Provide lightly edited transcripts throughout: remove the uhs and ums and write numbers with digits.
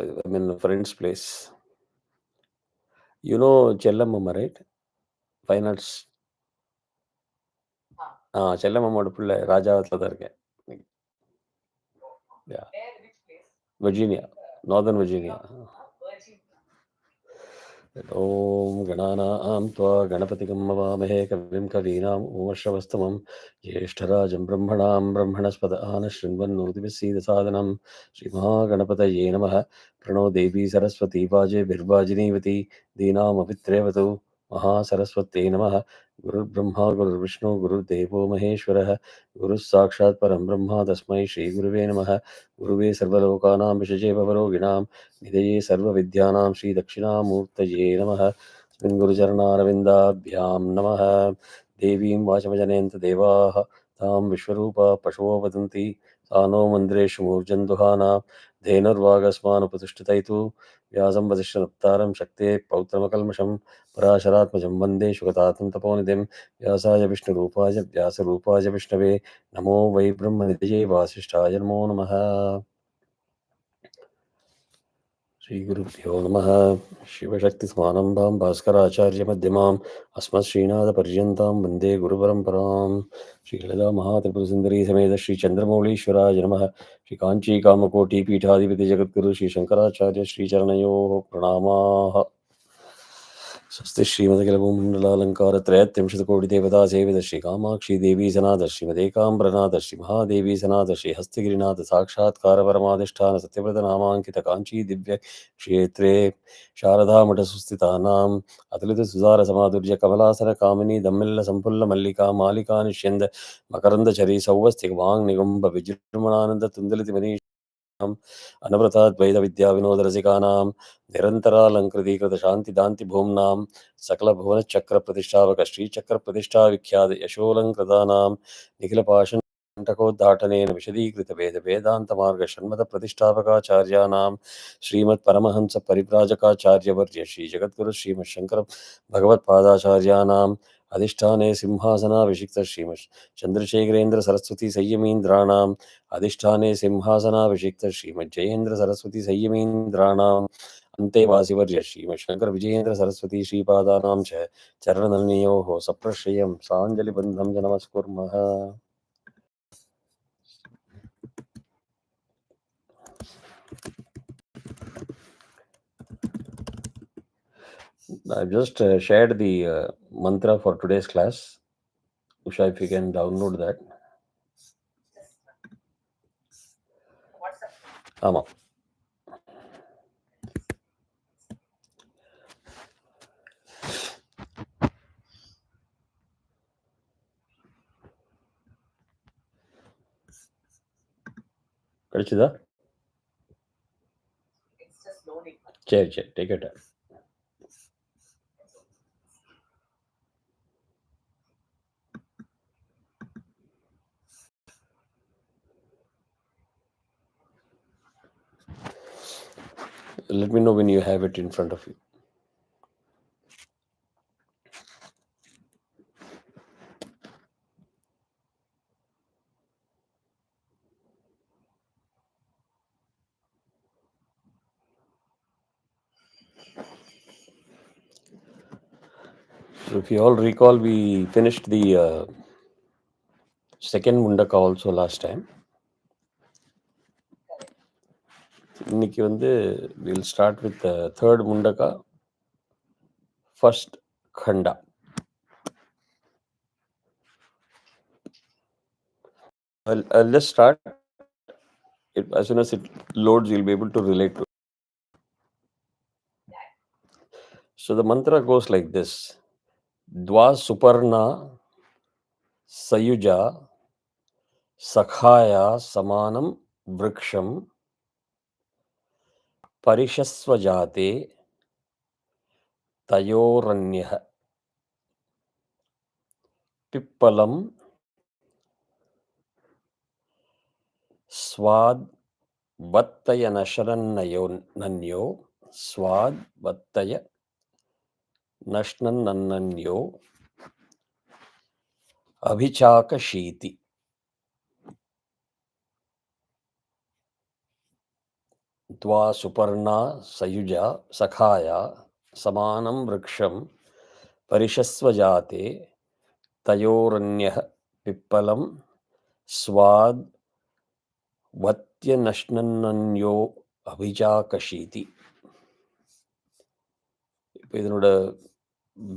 a friend's place. You know Chellamamma, right? Fine arts. Chellamamma புள்ள ராஜாவத்துல தான் இருக்கேன். Yeah. Virginia, Northern Virginia. ॐ गणानां त्वा गणपतिगं मवामहे कविं कवीनाम् उमश्रवस्तमं ज्येष्ठराजं ब्रह्मणां ब्रह्मणस्पद आनशृण्वन्नोतिभिस्सीदसादनं श्रीमहागणपतये नमः। प्रणो देवी सरस्वती वाजेभिर्वाजिनीवती दीनामभित्रेवतु महासरस्वत्यै नमः। गुरुर्ब्रह्मा गुरुर्विष्णु गुरुर्देवो महेश्वरः गुरुः साक्षात् परं ब्रह्म तस्मै श्रीगुरुवे नमः। गुरुवे सर्वलोकानां विषजे भवरोगिणां निधये सर्वविद्यानां श्रीदक्षिणामूर्तये नमः। अस्मिन् गुरुचरणारविन्दाभ्यां नमः। देवीं वाचमजनयन्त देवाः तां विश्वरूपा पशवो वदन्ति सा नो मन्दिरेषु मूर्जन्दुहाना धेनुर्वागस्मानुपतिष्ठितैतु व्यासं वसिष्ठनप्तारं शक्तेः पौत्रमकल्मषं पराशरात्मजं वन्दे शुकतातं तपोनिधिं व्यासाय विष्णुरूपाय व्यासरूपाय विष्णवे नमो वै ब्रह्मनिधये वासिष्ठाय नमो नमः। श्रीगुरुभ्यो नमः। शिवशक्तिसमारम्भां भास्कराचार्यमध्यमाम् अस्मत्श्रीनाथपर्यन्तां वन्दे गुरुपरम्परां। श्रीललितामहात्रिपुरसुन्दरी समेत श्रीचन्द्रमौळीश्वराय नमः। श्रीकाञ्चीकामकोटिपीठाधिपति जगद्गुरु श्रीशङ्कराचार्य श्रीचरणयोः प्रणामाः। स्वस्ति श्रीमदखिलभूमण्डलालङ्कारत्रयत्रिंशत्कोटिदेवता सेवित श्रीकामाक्षी देवी सनाथ श्रीमदेकाम्बरनाथ श्रीमहादेवी सनाथ श्रीहस्तिगिरिनाथ साक्षात्कारपरमाधिष्ठान सत्यव्रतनामाङ्कित काञ्ची दिव्यक्षेत्रे शारदामठसुस्थितानाम् अतुलितसुधारसमाधुर्य कमलासन कामिनी दम्मिल्लसम्फुल्लमल्लिका मालिका निष्यन्द मकरन्दचरीसौवस्तिकवाङ्निगुम्ब विजृम्भणानन्द तुन्दलितिमनीष अनवरताद्वैतविद्याविनोदरसिकानां निरन्तरालङ्कृतीकृतशान्तिदान्तिभूम्नां सकलभुवनचक्रप्रतिष्ठापक श्रीचक्रप्रतिष्ठाविख्यात यशोऽलङ्कृतानां निखिलपाषण्डकोद्घाटनेन विशदीकृतवेदवेदान्तमार्गषण्मतप्रतिष्ठापकाचार्याणां श्रीमत्परमहंसपरिव्राजकाचार्यवर्य श्रीजगद्गुरु श्रीमच्छङ्करभगवत्पादाचार्याणाम् अधिष्ठाने सिंहासनाभिषिक्त श्रीमच्चन्द्रशेखरेन्द्र सरस्वती संयमीन्द्राणाम् अधिष्ठाने सिंहासनाभिषिक्त श्रीमज्जयेन्द्र सरस्वती संयमीन्द्राणाम् अन्तेवासिवर्य श्रीमच्छङ्करविजयेन्द्र सरस्वती श्रीपादानां च चरणनलिनयोः सप्रश्रयं साञ्जलिबन्धं च नमस्कुर्मः। I've just shared the mantra for today's class. Usha, if you can download that. Ama. Kadichida? It's just loading. Check, take your time. Let me know when you have it in front of you. So if you all recall, we finished the second Mundaka also last time. இன்னைக்கு வந்து we'll start with the third Mundaka, first Khanda. I'll just start. As soon as it loads, you'll be able to relate to it. So the mantra goes like this. Dva Suparna Sayuja Sakhaya Samanam Vriksham Parishasvajate Tayoranyah Pippalam Swad Vattaya Nasharananyo Swad Vattaya Nashnananyo Abhichaka Shiti. Dva Suparna Sayuja Sakhaya Samanam Vriksham Parishasvajate Tayoranyah Pippalam Swad Vatyanashnanyo Abhijakashiti. இப்போ இதனோட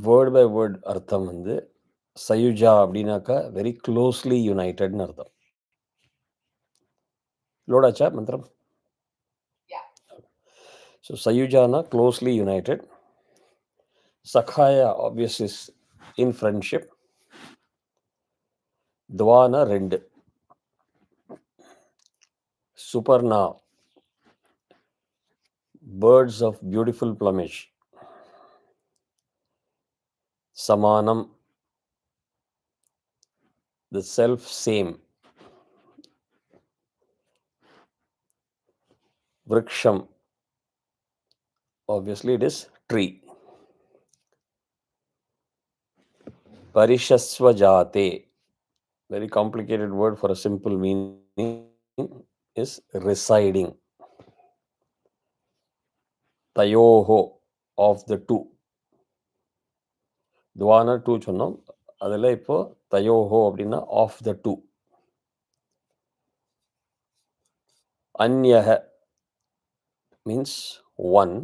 word by word அர்த்தம் வந்து சயுஜா அப்படின்னாக்கா very closely யுனைடட்னு அர்த்தம். லோடாச்சா மந்திரம்? So சயுஜானா closely united. சகாயா ஆப்வியஸ் இஸ் இன் ஃப்ரெண்ட்ஷிப். துவானா ரெண்டு. சுபர்ணா birds of beautiful plumage. Samanam the self same. Vriksham obviously it is tree. Parishasvajate, very complicated word for a simple meaning, is residing. Tayoho, of the two. துவானா டூ சொன்னோம். அதில் இப்போ தயோஹோ அப்படின்னா ஆஃப் த டூ. அந்யஹ மீன்ஸ் ஒன்.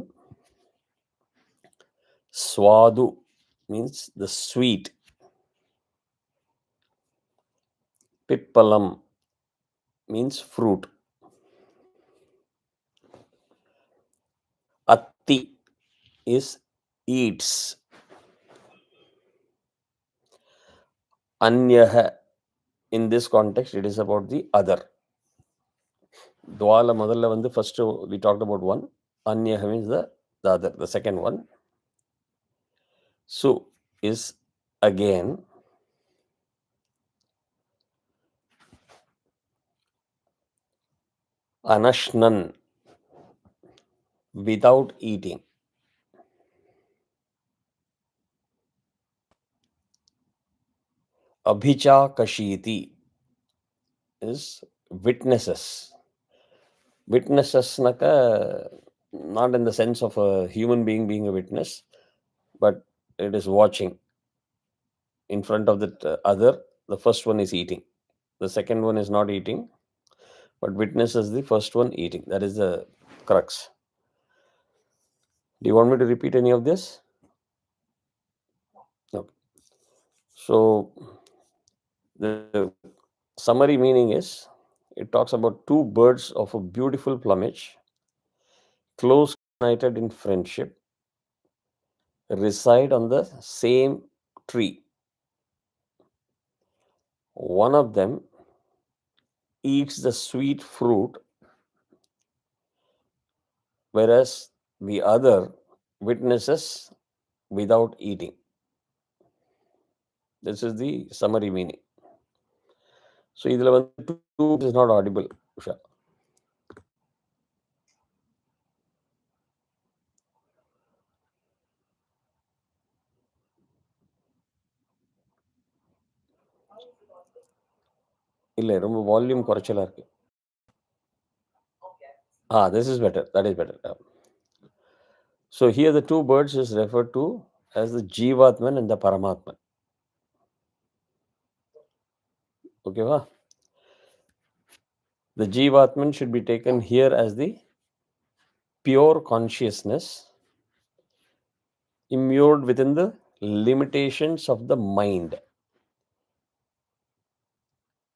ஸ்வாது means the sweet. Pippalam means fruit. Atti is eats. Anyaha, in this context it is about the other. Dwala madalla vandu first we talked about one. Anyaha means the other, the second one. Su is again. Anashnan, without eating. Abhichakashiti is witnesses. Witnesses naka, not in the sense of a human being a witness, but it is watching. In front of the other, the first one is eating. The second one is not eating, but witnesses the first one eating. That is the crux. Do you want me to repeat any of this? No. So the summary meaning is, it talks about two birds of a beautiful plumage, close united in friendship, reside on the same tree. One of them eats the sweet fruit, whereas the other witnesses without eating. This is the summary meaning. So idhula vandu two is not audible, Usha. இல்லை ரொம்ப volume குறைச்சலாக இருக்கு. This is better. That is better. So here the two birds is referred to as the Jivatman and the Paramatman. Okay, va? The Jivatman should be taken here as the pure consciousness immured within the limitations of the mind.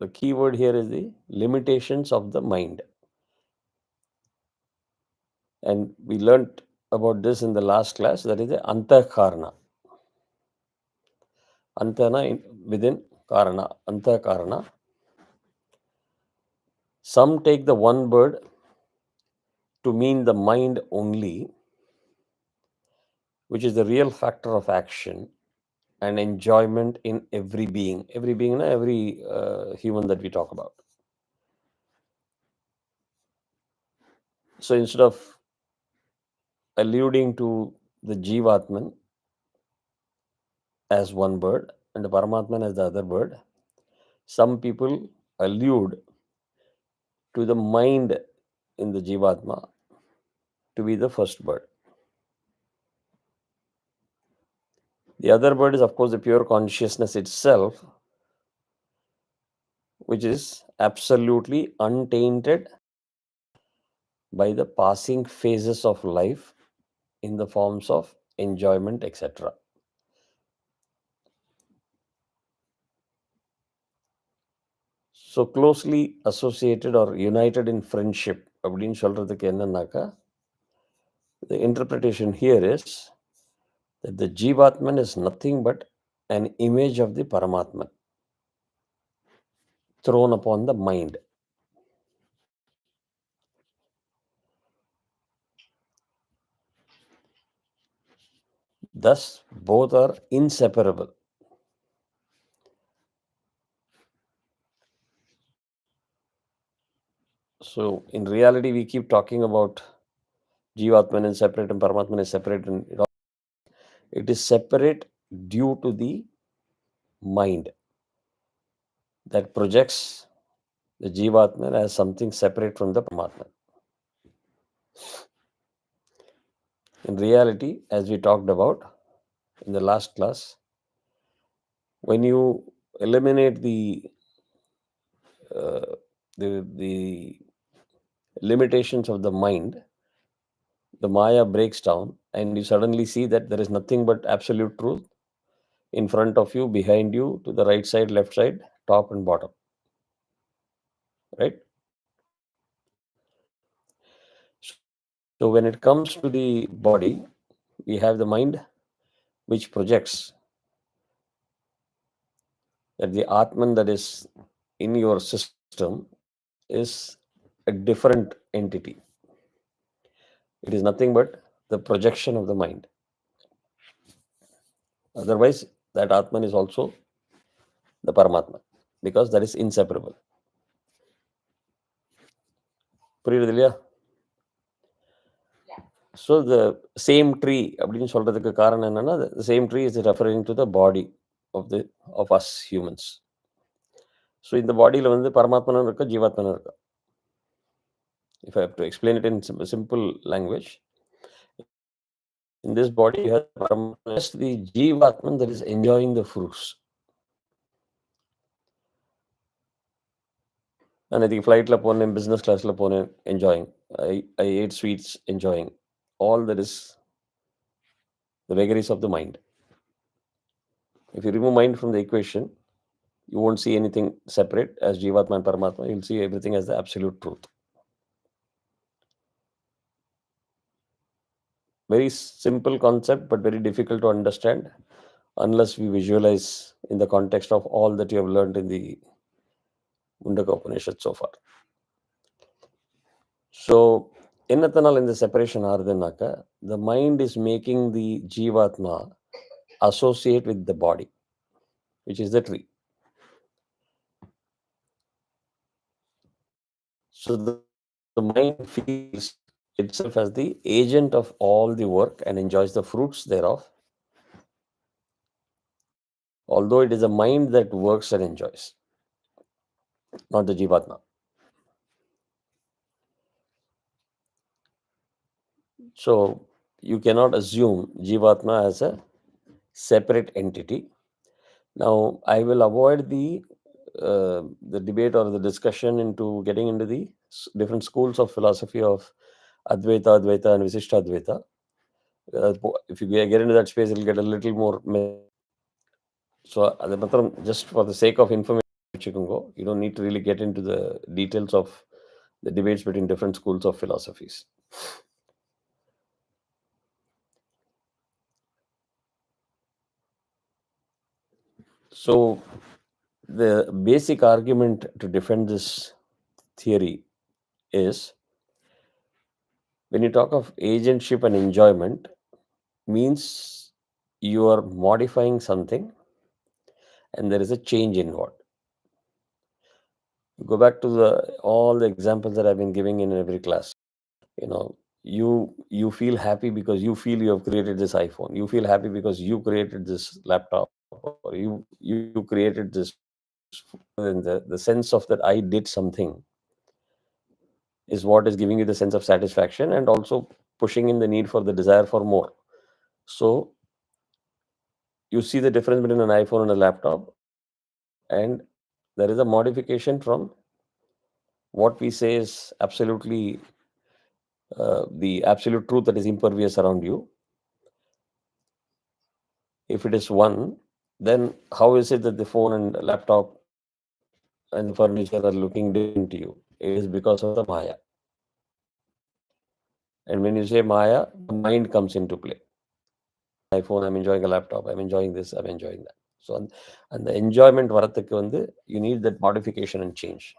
The key word here is the limitations of the mind. And we learnt about this in the last class. That is the Antakarana. Antana within Karana. Antakarana. Some take the one word to mean the mind only, which is the real factor of action and enjoyment in every being. Every being, every human that we talk about. So instead of alluding to the Jivatman as one bird and the Paramatman as the other bird, some people allude to the mind in the Jivatma to be the first bird. The other bird is, of course, the pure consciousness itself, which is absolutely untainted by the passing phases of life in the forms of enjoyment, etc. So closely associated or united in friendship அப்படின்னு சொல்றதுக்கு என்னன்னாக்கா, the interpretation here is that the Jivatman is nothing but an image of the Paramatman thrown upon the mind. Thus, both are inseparable. So, in reality, we keep talking about Jivatman is separate and Paramatman is separate, and it is separate due to the mind that projects the Jivatman as something separate from the Paramatman. In reality, as we talked about in the last class, when you eliminate uh, the limitations of the mind, the Maya breaks down, and you suddenly see that there is nothing but absolute truth in front of you, behind you, to the right side, left side, top and bottom. Right? So when it comes to the body, we have the mind which projects that the Atman that is in your system is a different entity. It is nothing but the projection of the mind. Otherwise, that Atman is also the Paramatma, because that is inseparable. புரியுது இல்லையா? So the same tree அப்படின்னு சொல்றதுக்கு காரணம் என்னன்னா, the same tree is referring to the body of us humans. So இந்த பாடியில வந்து பரமாத்மனும் இருக்கு, ஜீவாத்மனும் இருக்கு. If I have to explain it in simple language, in this body you have Paramatma, the Jivatman that is enjoying the fruits. அன்னைக்கு ஃப்ளைட்டில் போனேன், business கிளாஸில் போனேன், enjoying. I ate sweets, enjoying. All that is the vagaries of the mind. If you remove mind from the equation, you won't see anything separate as Jivatma and Paramatma. You'll see everything as the absolute truth. Very simple concept, but very difficult to understand unless we visualize in the context of all that you have learned in the Mundaka Upanishat so far. So, என்னத்தனால் இந்த separation ஆறுதுன்னாக்கா, the mind is making the Jivatma associate with the body, which is the tree. So the mind feels itself as the agent of all the work and enjoys the fruits thereof, although it is the mind that works and enjoys, not the Jivatma. So you cannot assume Jivatma as a separate entity. Now I will avoid the debate or the discussion into getting into the different schools of philosophy of Advaita, Advaita, and Visishta Advaita. If you get into that space, it'll get a little more. So just for the sake of information, you can go. You don't need to really get into the details of the debates between different schools of philosophies. So the basic argument to defend this theory is, when you talk of agentship and enjoyment, means you are modifying something and there is a change involved. Go back to all the examples that I've been giving in every class. You feel happy because you feel you have created this iPhone. You feel happy because you created this laptop, or you created this. And the sense of that I did something is what is giving you the sense of satisfaction, and also pushing in the need for the desire for more. So you see the difference between an iPhone and a laptop, and there is a modification from what we say is absolutely the absolute truth that is impervious around you. If it is one, then how is it that the phone and laptop and the furniture are looking different to you? It is because of the Maya. And when you say Maya, the mind comes into play. iPhone, I'm enjoying a laptop, I'm enjoying this, I'm enjoying that. So, and the enjoyment varathukku vandu, you need that modification and change.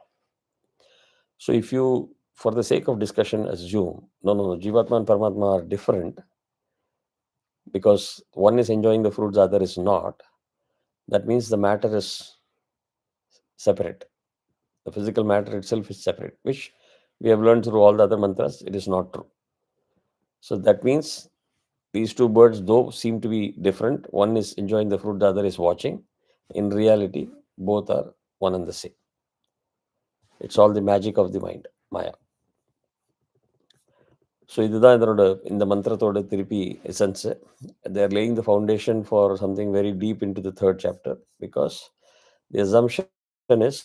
So if you, for the sake of discussion, assume, no, Jivatma and Paramatma are different because one is enjoying the fruits, the other is not, that means the matter is separate. The physical matter itself is separate, which we have learned through all the other mantras, it is not true. So that means these two birds, though, seem to be different. One is enjoying the fruit, the other is watching. In reality, both are one and the same. It's all the magic of the mind, Maya. So இதுதான் இதனோட இந்த மந்திரத்தோட திருப்பி essence. They're laying the foundation for something very deep into the third chapter because the assumption is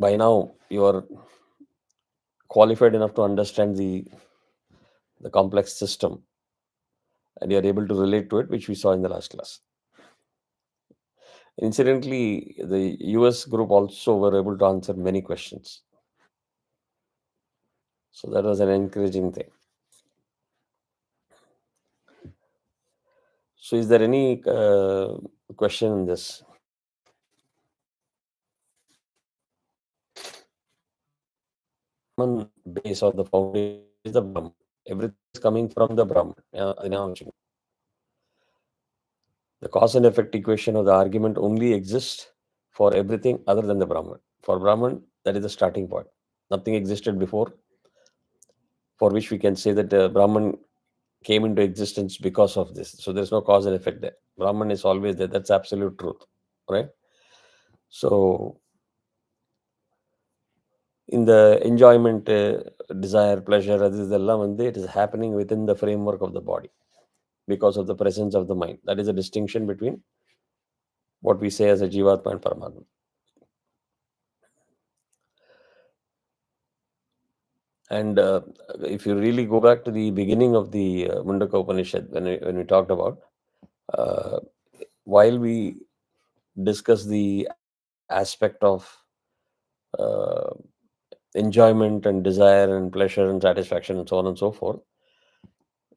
by now you are qualified enough to understand the complex system and you are able to relate to it, which we saw in the last class. Incidentally, the US group also were able to answer many questions. So that was an encouraging thing. So is there any question in this? Base or the foundation is the Brahman. Everything is coming from the Brahman. The cause and effect equation of the argument only exists for everything other than the Brahman. For Brahman, that is the starting point. Nothing existed before, for which we can say that Brahman came into existence because of this. So there's no cause and effect there. Brahman is always there. That's absolute truth, right? So in the enjoyment, desire, pleasure, it is happening within the framework of the body because of the presence of the mind. That is a distinction between what we say as a Jivatma and Paramatma. And if you really go back to the beginning of the Mundaka Upanishad, when we talked about, while we discuss the aspect of uh, enjoyment and desire and pleasure and satisfaction and so on and so forth,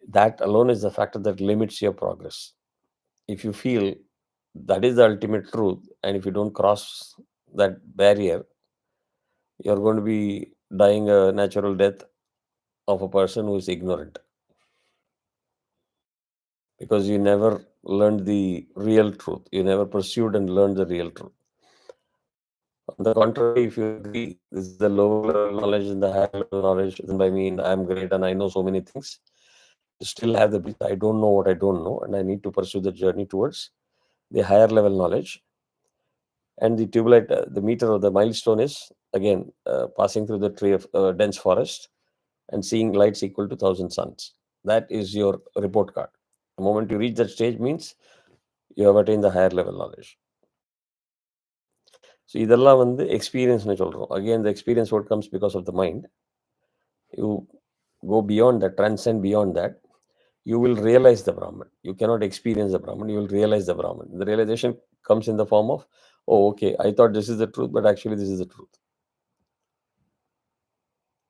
that alone is the factor that limits your progress. If you feel that is the ultimate truth, and if you don't cross that barrier, you're going to be dying a natural death of a person who is ignorant, because you never learned the real truth. You never pursued and learned the real truth. On the contrary, if you agree this is the lower level knowledge and the higher level knowledge, then by me I'm great and I know so many things, you still have the belief I don't know what I don't know, and I need to pursue the journey towards the higher level knowledge. And the tubelite, the meter or the milestone is again passing through the tree of dense forest and seeing lights equal to 1,000 suns. That is your report card. The moment you reach that stage means you have attained the higher level knowledge. So இதெல்லாம் வந்து எக்ஸ்பீரியன்ஸ்னு சொல்கிறோம். Again, the experience what comes because of the mind. You go beyond that, transcend beyond that, you will realize the Brahman. You cannot experience the Brahman, you will realize the Brahman. The realization comes in the form of, oh, okay, I thought this is the truth, but actually this is the truth.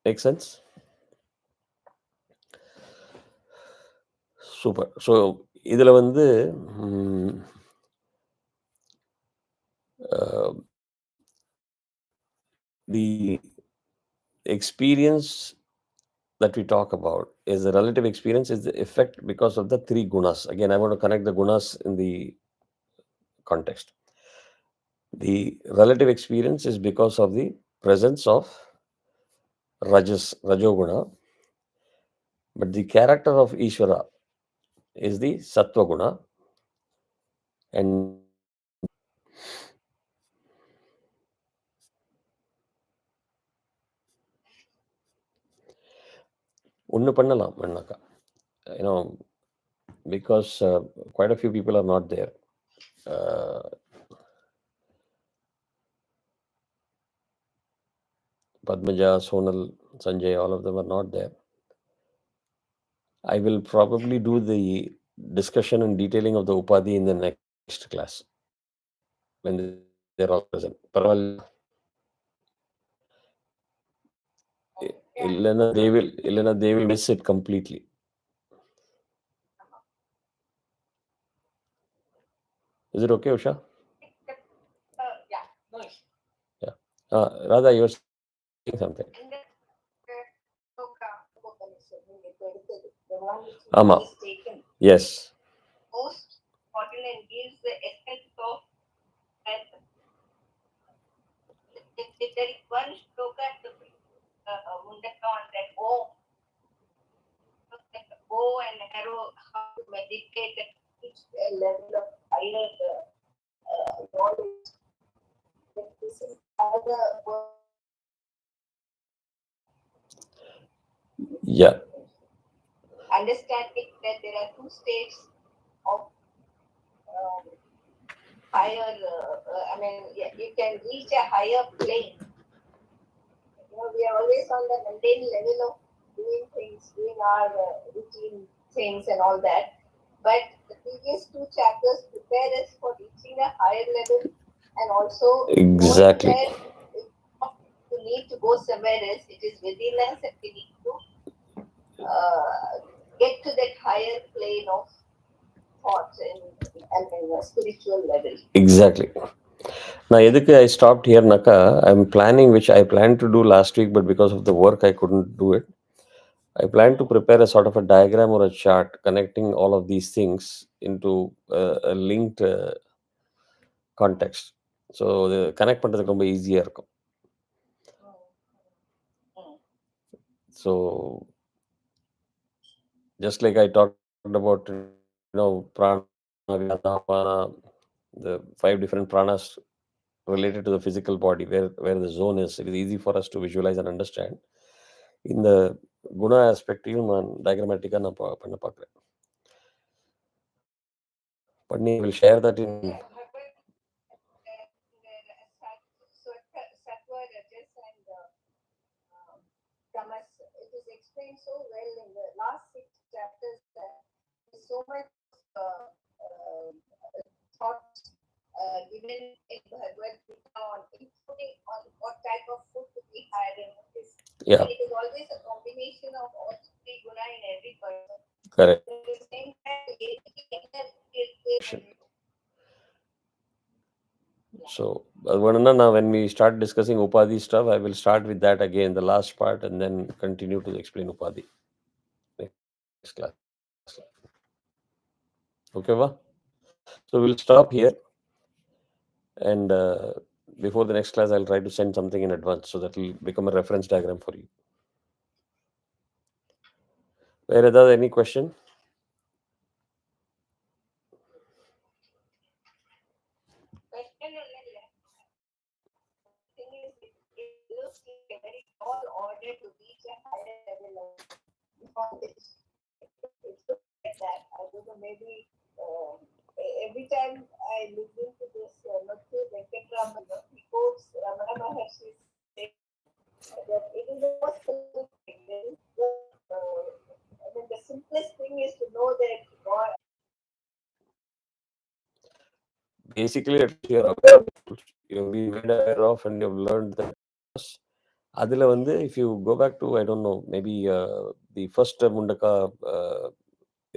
Make sense? Super. So இதில் வந்து the experience that we talk about is the relative experience, is the effect because of the three gunas. Again, I want to connect the gunas in the context. The relative experience is because of the presence of Rajoguna, but the character of Ishvara is the Sattva Guna, and ஒண்ணு பண்ணலாம் வேணாக்கா. Because quite a few people are not there. Padmaja, Sonal, Sanjay, all of them are not there. I will probably do the discussion and detailing of the Upadhi in the next class when they're all present. Illana, they will miss it completely. Is it okay, Usha? Yeah. Radha, you're saying something. Ama. Yes. Most important gives the essence of health. There is one shloka to Mundaka on that bow and arrow, how to meditate at each level of higher knowledge. This is other word. Yeah. Understanding that there are two states of higher, you can reach a higher plane. We are always on the mundane level of doing things, doing our routine things and all that. But the previous two chapters prepare us for reaching a higher level, and also exactly you need to go somewhere else. It is within us, and we need to get to that higher plane of thoughts and spiritual level. Exactly. Now, edukku I stopped here, Naka. I'm planning, which I planned to do last week, but because of the work, I couldn't do it. I plan to prepare a sort of a diagram or a chart connecting all of these things into a linked context. So, the connect பண்றதுக்கு ரொம்ப ஈஸியாக இருக்கும். So, just like I talked about, prana, vyana, apana, the 5 different pranas related to the physical body, where the zone is, it is easy for us to visualize and understand. In the guna aspect, நான் diagrammatic-ஆ நான் பண்ண பார்க்குறேன். Panni will share that in Tamas. It is explained so well in the last 6 chapters that there's so much thoughts given in Bhagavad Gita on including on what type of food to be had and what is. Yeah. And it is always a combination of all three guna in every person. Correct. At the same time, so, when we start discussing Upadhi stuff, I will start with that again, the last part, and then continue to explain Upadhi. Next class. Okay, va? So, we'll stop here. And before the next class, I'll try to send something in advance so that will become a reference diagram for you. Where are there any question? All order to reach a higher level of knowledge. It's like that. I don't know, maybe every time I listen to this Matthew Venkatraman, he quotes Ramana Maharshi saying that it is the most simple thing. The simplest thing is to know that God. Basically, at least you're aware of it. You've been made aware of and you've learned that. அதில் if you go back to, I don't know, maybe the first Mundaka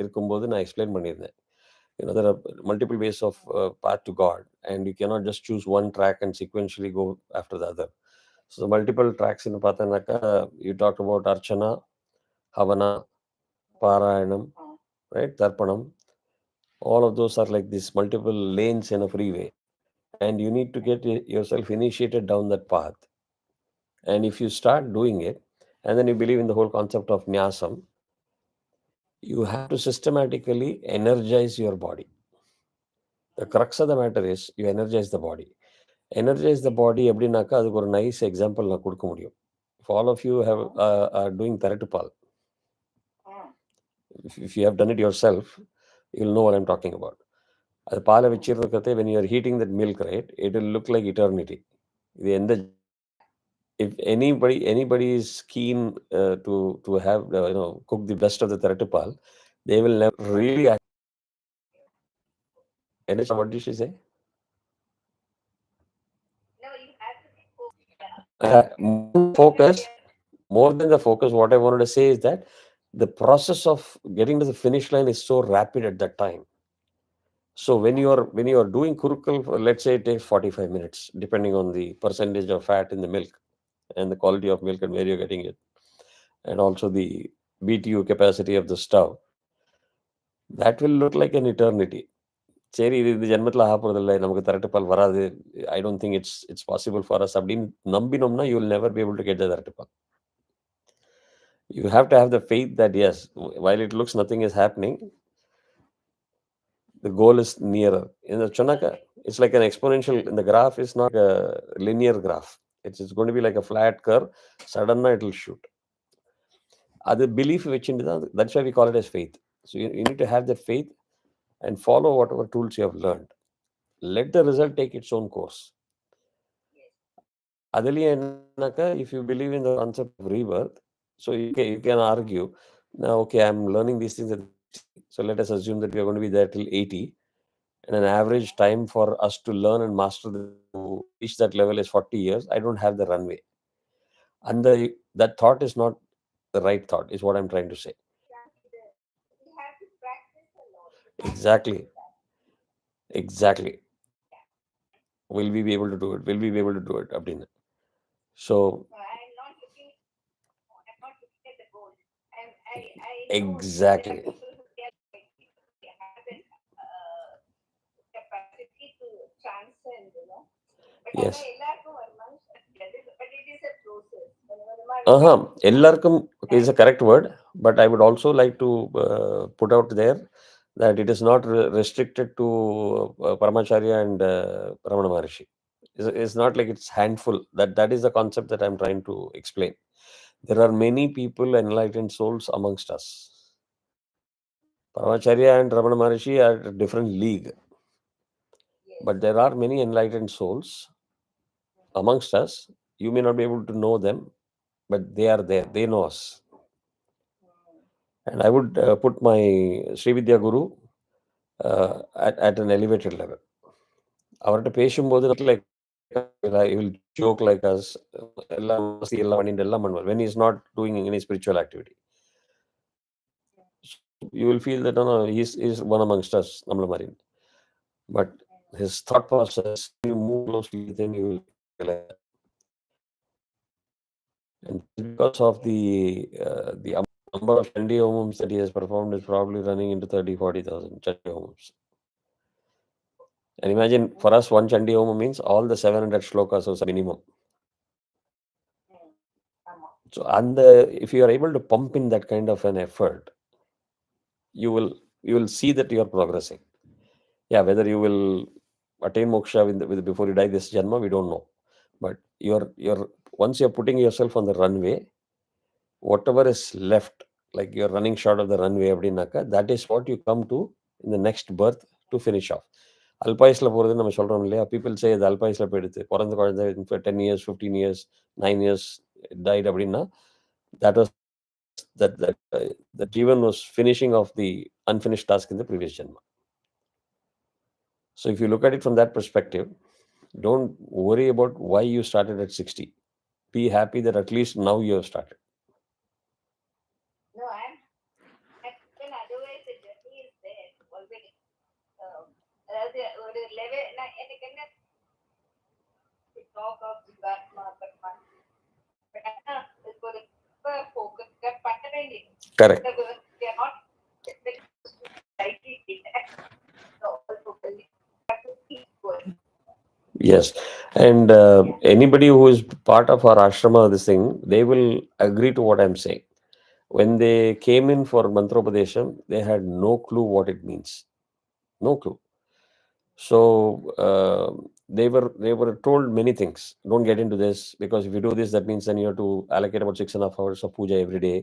இருக்கும்போது நான் explain பண்ணியிருந்தேன். There are multiple ways of path to God, and you cannot just choose one track and sequentially go after the other. So the multiple tracks in Pathanaka, you talked about Archana, Havana, Parayanam, right? Tarpanam. All of those are like these multiple lanes in a freeway. And you need to get yourself initiated down that path. And if you start doing it, and then you believe in the whole concept of Nyasam, you have to systematically energize your body. The crux of the matter is you energize the body. Energize the body எப்படின்னாக்கா அதுக்கு ஒரு nice example நான் கொடுக்க முடியும். If all of you are doing Tharatupal, If you have done it yourself, you'll know what I'm talking about. அது பாலை வச்சிருக்கிறதே when you are heating that milk, right, it will look like eternity. இது எந்த if anybody is keen to have cook the best of the therattupal, they will never really what did she say? Focus more than the focus. What I wanted to say is that the process of getting to the finish line is so rapid at that time. So when you are doing kurukal, let's say it takes 45 minutes, depending on the percentage of fat in the milk and the quality of milk and where you're getting it, and also the BTU capacity of the stove. That will look like an eternity. சரி இது இந்த ஜென்மத்தில் ஆக போகிறதில்ல, நமக்கு திரட்டுப்பால் வராது, I don't think it's possible for us அப்படின்னு நம்பினோம்னா you will never be able to get the திரட்டுப்பால். You have to have the faith that yes, while it looks nothing is happening, the goal is nearer. In the Chanaka, it's like an exponential. In the graph is not a linear graph. It's going to be like a flat curve. Suddenly it will shoot. That's belief which that's why we call it as faith. So you need to have that faith and follow whatever tools you have learned. Let the result take its own course. If you believe in the concept of rebirth, so you can argue, now, okay, I'm learning these things at 60, so let us assume that we are going to be there till 80, and an average time for us to learn and master to reach that level is 40 years. I don't have the runway. And that thought is not the right thought, is what I'm trying to say. Exactly. Will we be able to do it? Will we be able to do it? Abdina. So exactly. Yes. Ellarkum is a correct word, but I would also like to put out there that it is not restricted to Paramacharya and Ramana Maharishi. It's not like it's handful. That is the concept that I'm trying to explain. There are many people, enlightened souls amongst us. Paramacharya and Ramana Maharishi are a different league. But there are many enlightened souls amongst us. You may not be able to know them, but they are there. They know us. And I would put my Srividya Guru at an elevated level. அவர்கிட்ட பேசும்போது like he will joke like us. When he's not doing any spiritual activity, so you will feel that no, he's one amongst us, namla mari. But his thought process, you move closely with him, you will feel like that. And because of the number of Chandi homums that he has performed is probably running into 30,000-40,000 Chandi homums. And imagine, for us, one Chandi Homa means all the 700 shlokas as a minimum. So, if you are able to pump in that kind of an effort, you will see that you are progressing. Yeah, whether you will attain moksha before you die this janma, we don't know. But once you're putting yourself on the runway, whatever is left, like you're running short of the runway, that is what you come to in the next birth to finish off. அல்பாயுஸ்ல போகிறது நம்ம சொல்கிறோம் இல்லையா, people say இது அல்பாயுஸ்ல போயிடுது, பிறந்த குழந்தை 10 years 15 years 9 years died அப்படின்னா, that was that Jeevan was finishing off the unfinished task in the previous janma. So if you look at it from that perspective, don't worry about why you started at 60. Be happy that at least now you have started. Correct. Yes, and anybody who is part of our ashrama, this thing, they will agree to what I'm saying. When they came in for Mantropadesham, they had no clue what it means. No clue. So they were told many things. Don't get into this, because if you do this, that means then you have to allocate about 6.5 hours of puja every day.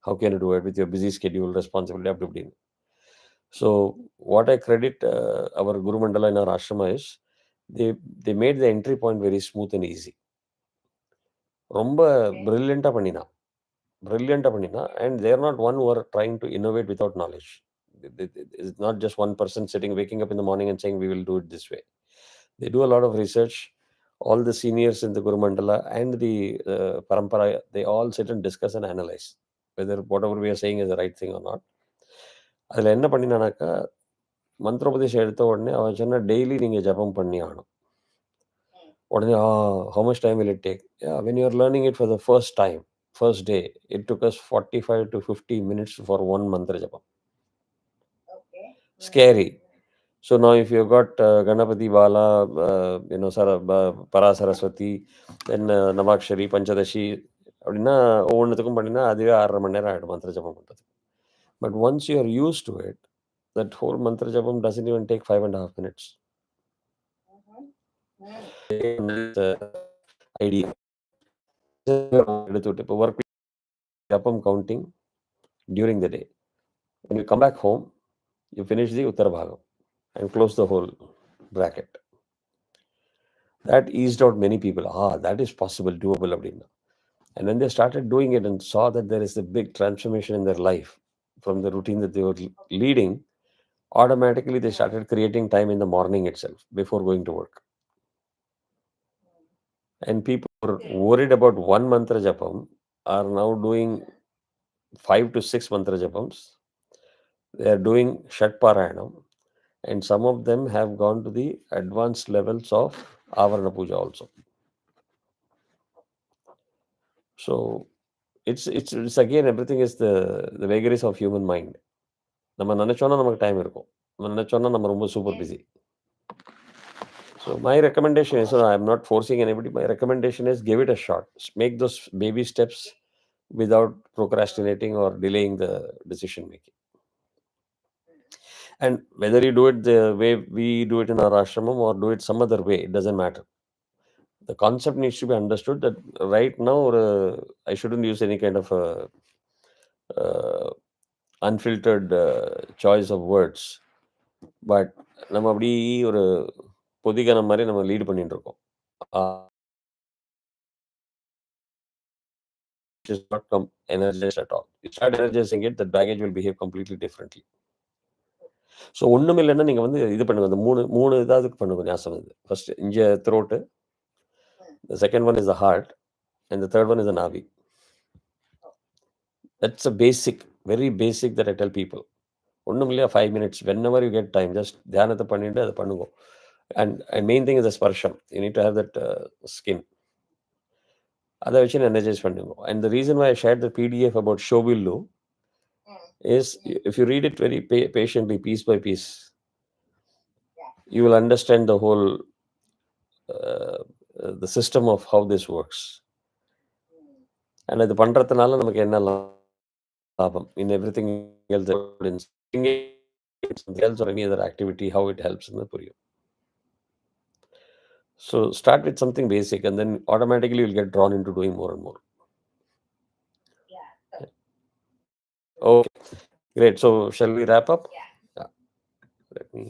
How can you do it with your busy schedule, responsibility, அப்படி இப்படின்னு. So what I credit our Guru Mandala in our ashrama is they made the entry point very smooth and easy. ரொம்ப brilliant-ஆ பண்ணினா. And they are not one who are trying to innovate without knowledge. It's not just one person waking up in the morning and saying we will do it this way. They do a lot of research. All the seniors in the Guru Mandala and the Parampara, they all sit and discuss and analyze whether whatever we are saying is the right thing or not. அதில் என்ன பண்ணினானாக்கா, மந்திரோபதேசம் எடுத்த உடனே அவன் சொன்ன daily நீங்கள் ஜபம் பண்ணி ஆகணும். உடனே how much time will it take? Yeah, when you are learning it for the first time, first day, it took us 45 to 50 minutes for one mantra japam. Scary. So now if you've got Ganapati Bala, Para Saraswati, then Namakshari, Panchadashi, அப்படின்னா ஒவ்வொன்றுத்துக்கும் பண்ணினா அதுவே 6.5 மணி நேரம் ஆகிடும் மந்திர ஜபம் பண்ணுறது. But once you are used to it, that whole mantra japam doesn't even take 5.5 minutes. Idea. இப்போ work japam counting during the day. When you come back home, you finish the Uttara Bhagam and close the whole bracket. That eased out many people. That is possible, doable. And when they started doing it and saw that there is a big transformation in their life from the routine that they were leading, automatically they started creating time in the morning itself before going to work. And people who were worried about one mantra japam are now doing 5 to 6 mantra japams. They are doing Shat Parayanam. And some of them have gone to the advanced levels of Avarana Puja also. So it's again, everything is the vagaries of human mind. நம்ம நினைச்சோன்னா நமக்கு time இருக்கும். நம்ம நினைச்சோன்னா நம்ம ரொம்ப super busy. So my recommendation is, I'm not forcing anybody, my recommendation is give it a shot. Make those baby steps without procrastinating or delaying the decision making. And whether you do it the way we do it in our ashramam or do it some other way, it doesn't matter. The concept needs to be understood that right now I shouldn't use any kind of unfiltered choice of words. But நம்ம அப்படி ஒரு பொதிகனம் மாதிரி நம்ம lead பண்ணிட்டு இருக்கோம். It is not come energized at all. You start energizing it, that baggage will behave completely differently. So ஒன்றும் இல்லைன்னா நீங்கள் வந்து இது பண்ணுங்க, அந்த மூணு இதாவது பண்ணுங்க ஞாபகம் இது. ஃபர்ஸ்ட் இங்கே throat, the second one is the heart, and the third one is the navi. That's a basic, very basic that I tell people. ஒன்றும் இல்லையா, 5 minutes, whenever you get time, just தியானத்தை பண்ணிட்டு அதை பண்ணுங்க. And main thing is the sparsham. You need to have that skin. அதை வச்சு energise பண்ணுங்க. And the reason why I shared the PDF about Shobillu is, if you read it very patiently, piece by piece, you will understand the whole the system of how this works. And அது பண்றதுனால நமக்கு என்ன லாபம் in everything else, or any other activity, how it helps in the புரியும். So start with something basic and then automatically you'll get drawn into doing more and more. Okay, great. So shall we wrap up? Yeah. Let me